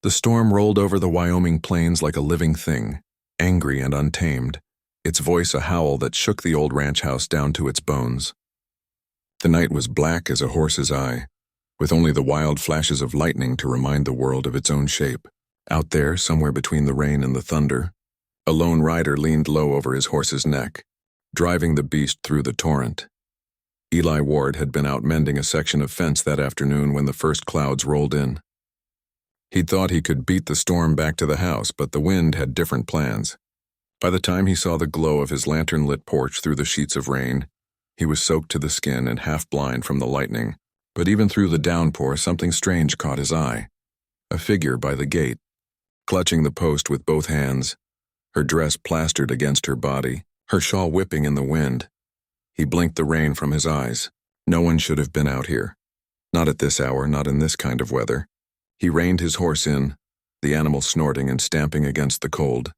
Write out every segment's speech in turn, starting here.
The storm rolled over the Wyoming plains like a living thing, angry and untamed, its voice a howl that shook the old ranch house down to its bones. The night was black as a horse's eye, with only the wild flashes of lightning to remind the world of its own shape. Out there, somewhere between the rain and the thunder, a lone rider leaned low over his horse's neck, driving the beast through the torrent. Eli Ward had been out mending a section of fence that afternoon when the first clouds rolled in. He'd thought he could beat the storm back to the house, but the wind had different plans. By the time he saw the glow of his lantern-lit porch through the sheets of rain, he was soaked to the skin and half blind from the lightning. But even through the downpour, something strange caught his eye. A figure by the gate, clutching the post with both hands, her dress plastered against her body, her shawl whipping in the wind. He blinked the rain from his eyes. No one should have been out here. Not at this hour, not in this kind of weather. He reined his horse in, the animal snorting and stamping against the cold.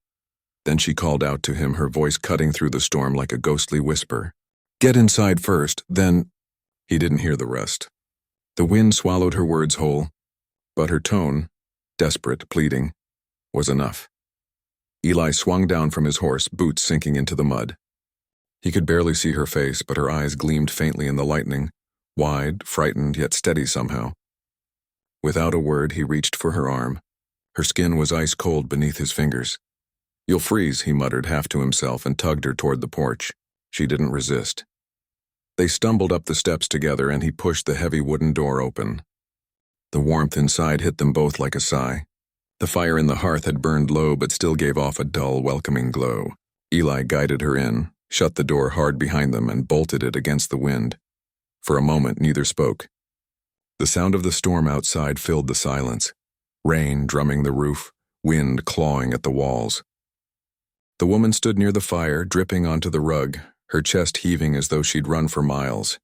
Then she called out to him, her voice cutting through the storm like a ghostly whisper. "Get inside first, then—" He didn't hear the rest. The wind swallowed her words whole, but her tone, desperate, pleading, was enough. Eli swung down from his horse, boots sinking into the mud. He could barely see her face, but her eyes gleamed faintly in the lightning, wide, frightened, yet steady somehow. Without a word, he reached for her arm. Her skin was ice-cold beneath his fingers. "You'll freeze," he muttered half to himself and tugged her toward the porch. She didn't resist. They stumbled up the steps together and he pushed the heavy wooden door open. The warmth inside hit them both like a sigh. The fire in the hearth had burned low but still gave off a dull, welcoming glow. Eli guided her in, shut the door hard behind them and bolted it against the wind. For a moment, neither spoke. The sound of the storm outside filled the silence. Rain drumming the roof, wind clawing at the walls. The woman stood near the fire, dripping onto the rug, her chest heaving as though she'd run for miles.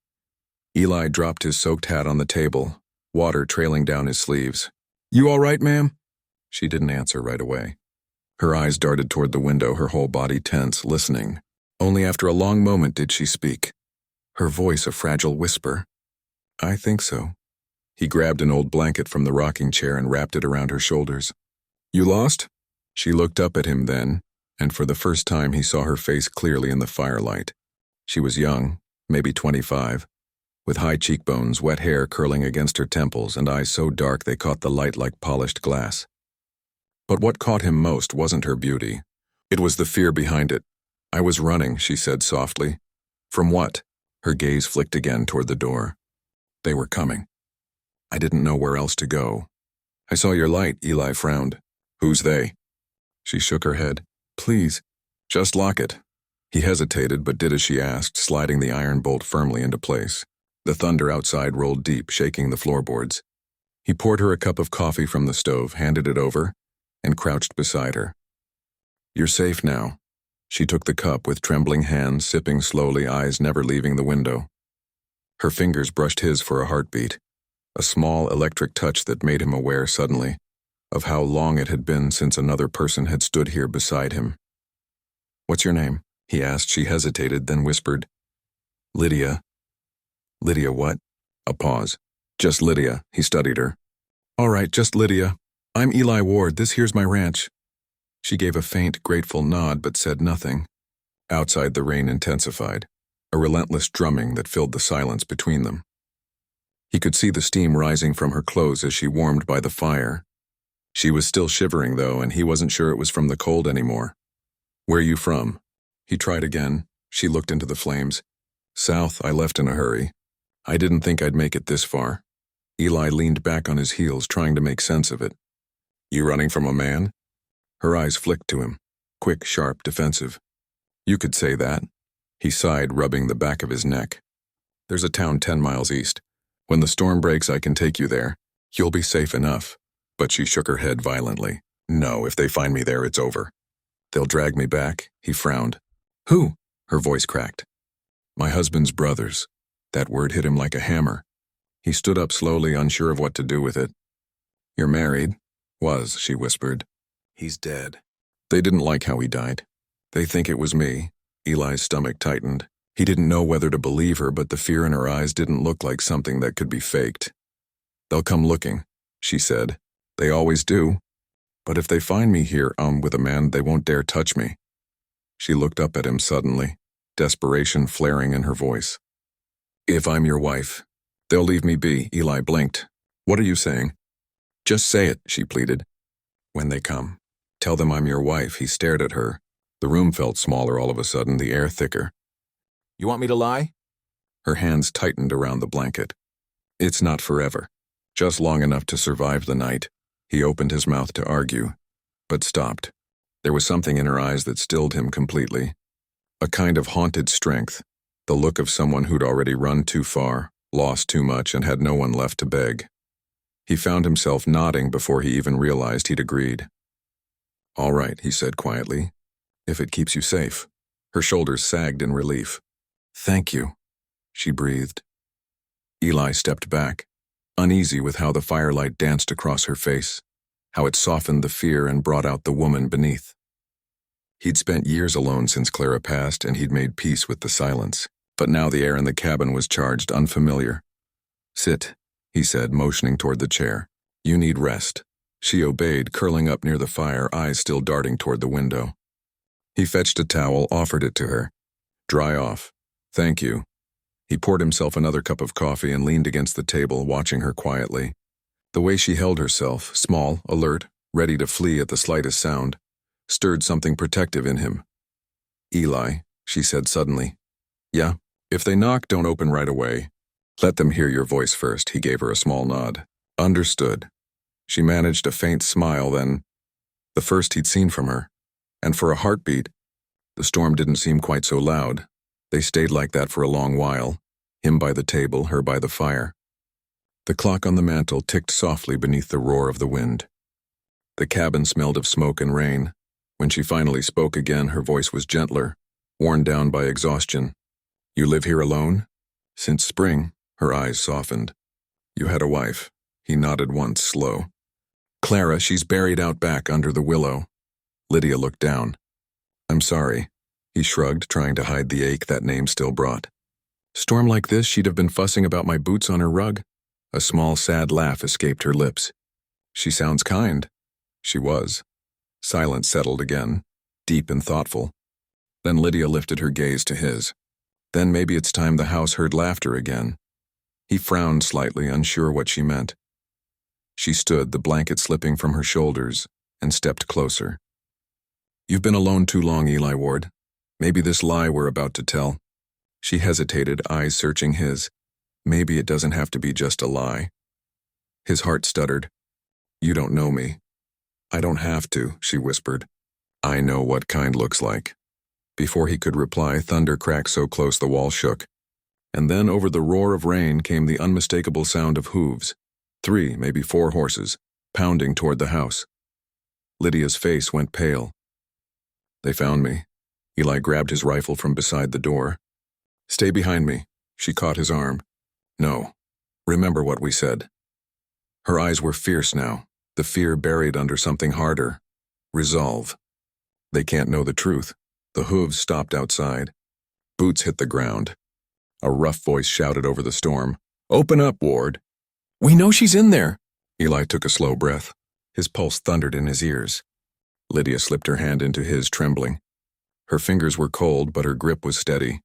Eli dropped his soaked hat on the table, water trailing down his sleeves. "You all right, ma'am?" She didn't answer right away. Her eyes darted toward the window, her whole body tense, listening. Only after a long moment did she speak, her voice a fragile whisper. "I think so." He grabbed an old blanket from the rocking chair and wrapped it around her shoulders. "You lost?" She looked up at him then, and for the first time he saw her face clearly in the firelight. She was young, maybe 25, with high cheekbones, wet hair curling against her temples, and eyes so dark they caught the light like polished glass. But what caught him most wasn't her beauty. It was the fear behind it. "I was running," she said softly. "From what?" Her gaze flicked again toward the door. "They were coming. I didn't know where else to go." "I saw your light," Eli frowned. "Who's they?" She shook her head. "Please, just lock it." He hesitated but did as she asked, sliding the iron bolt firmly into place. The thunder outside rolled deep, shaking the floorboards. He poured her a cup of coffee from the stove, handed it over, and crouched beside her. "You're safe now." She took the cup with trembling hands, sipping slowly, eyes never leaving the window. Her fingers brushed his for a heartbeat, a small electric touch that made him aware suddenly of how long it had been since another person had stood here beside him. "What's your name?" he asked. She hesitated, then whispered, "Lydia." "Lydia what?" A pause. "Just Lydia," he studied her. "All right, just Lydia. I'm Eli Ward, this here's my ranch." She gave a faint, grateful nod but said nothing. Outside the rain intensified, a relentless drumming that filled the silence between them. He could see the steam rising from her clothes as she warmed by the fire. She was still shivering, though, and he wasn't sure it was from the cold anymore. "Where are you from?" He tried again. She looked into the flames. "South, I left in a hurry. I didn't think I'd make it this far." Eli leaned back on his heels, trying to make sense of it. "You running from a man?" Her eyes flicked to him, quick, sharp, defensive. "You could say that." He sighed, rubbing the back of his neck. "There's a town 10 miles east. When the storm breaks, I can take you there. You'll be safe enough." But she shook her head violently. "No, if they find me there, it's over." "They'll drag me back," he frowned. "Who?" Her voice cracked. "My husband's brothers." That word hit him like a hammer. He stood up slowly, unsure of what to do with it. "You're married?" "Was," she whispered. "He's dead." They didn't like how he died. "They think it was me." Eli's stomach tightened. He didn't know whether to believe her, but the fear in her eyes didn't look like something that could be faked. "They'll come looking," she said. "They always do." But if they find me here, with a man, they won't dare touch me. She looked up at him suddenly, desperation flaring in her voice. If I'm your wife, they'll leave me be. Eli blinked. What are you saying? Just say it, she pleaded. When they come, tell them I'm your wife. He stared at her. The room felt smaller all of a sudden, the air thicker. You want me to lie? Her hands tightened around the blanket. It's not forever. Just long enough to survive the night. He opened his mouth to argue, but stopped. There was something in her eyes that stilled him completely. A kind of haunted strength, the look of someone who'd already run too far, lost too much, and had no one left to beg. He found himself nodding before he even realized he'd agreed. All right, he said quietly, if it keeps you safe. Her shoulders sagged in relief. Thank you, she breathed. Eli stepped back, uneasy with how the firelight danced across her face, how it softened the fear and brought out the woman beneath. He'd spent years alone since Clara passed, and he'd made peace with the silence, but now the air in the cabin was charged unfamiliar. Sit, he said, motioning toward the chair. You need rest. She obeyed, curling up near the fire, eyes still darting toward the window. He fetched a towel, offered it to her. Dry off. Thank you. He poured himself another cup of coffee and leaned against the table, watching her quietly. The way she held herself, small, alert, ready to flee at the slightest sound, stirred something protective in him. Eli, she said suddenly. Yeah, if they knock, don't open right away. Let them hear your voice first. He gave her a small nod. Understood. She managed a faint smile then, the first he'd seen from her. And for a heartbeat, the storm didn't seem quite so loud. They stayed like that for a long while, him by the table, her by the fire. The clock on the mantel ticked softly beneath the roar of the wind. The cabin smelled of smoke and rain. When she finally spoke again, her voice was gentler, worn down by exhaustion. You live here alone? Since spring, her eyes softened. You had a wife. He nodded once, slow. Clara, she's buried out back under the willow. Lydia looked down. I'm sorry. He shrugged, trying to hide the ache that name still brought. Storm like this, she'd have been fussing about my boots on her rug. A small, sad laugh escaped her lips. She sounds kind. She was. Silence settled again, deep and thoughtful. Then Lydia lifted her gaze to his. Then maybe it's time the house heard laughter again. He frowned slightly, unsure what she meant. She stood, the blanket slipping from her shoulders, and stepped closer. You've been alone too long, Eli Ward. Maybe this lie we're about to tell. She hesitated, eyes searching his. Maybe it doesn't have to be just a lie. His heart stuttered. You don't know me. I don't have to, she whispered. I know what kind looks like. Before he could reply, thunder cracked so close the wall shook. And then over the roar of rain came the unmistakable sound of hooves. 3, maybe 4 horses, pounding toward the house. Lydia's face went pale. They found me. Eli grabbed his rifle from beside the door. Stay behind me. She caught his arm. No. Remember what we said. Her eyes were fierce now, the fear buried under something harder. Resolve. They can't know the truth. The hooves stopped outside. Boots hit the ground. A rough voice shouted over the storm. Open up, Ward. We know she's in there. Eli took a slow breath. His pulse thundered in his ears. Lydia slipped her hand into his, trembling. Her fingers were cold, but her grip was steady.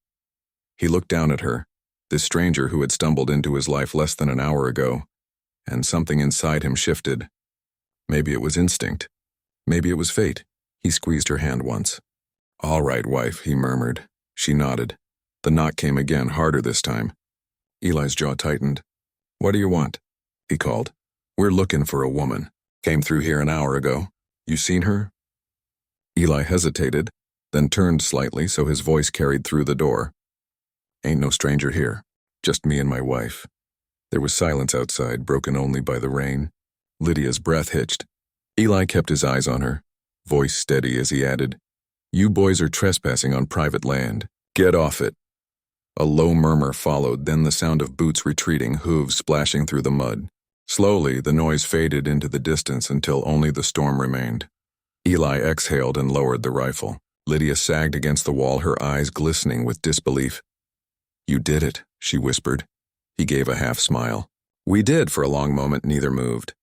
He looked down at her, this stranger who had stumbled into his life less than an hour ago, and something inside him shifted. Maybe it was instinct. Maybe it was fate. He squeezed her hand once. All right, wife, he murmured. She nodded. The knock came again, harder this time. Eli's jaw tightened. What do you want? He called. We're looking for a woman. Came through here an hour ago. You seen her? Eli hesitated, then turned slightly so his voice carried through the door. Ain't no stranger here. Just me and my wife. There was silence outside, broken only by the rain. Lydia's breath hitched. Eli kept his eyes on her, voice steady as he added, You boys are trespassing on private land. Get off it. A low murmur followed, then the sound of boots retreating, hooves splashing through the mud. Slowly, the noise faded into the distance until only the storm remained. Eli exhaled and lowered the rifle. Lydia sagged against the wall, her eyes glistening with disbelief. You did it, she whispered. He gave a half smile. We did. For a long moment, neither moved.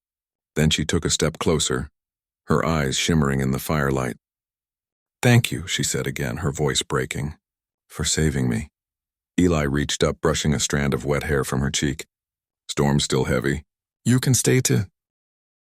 Then she took a step closer. her eyes shimmering in the firelight. "Thank you," she said again, her voice breaking, "for saving me." Eli reached up, brushing a strand of wet hair from her cheek. "Storm's still heavy. You can stay to..."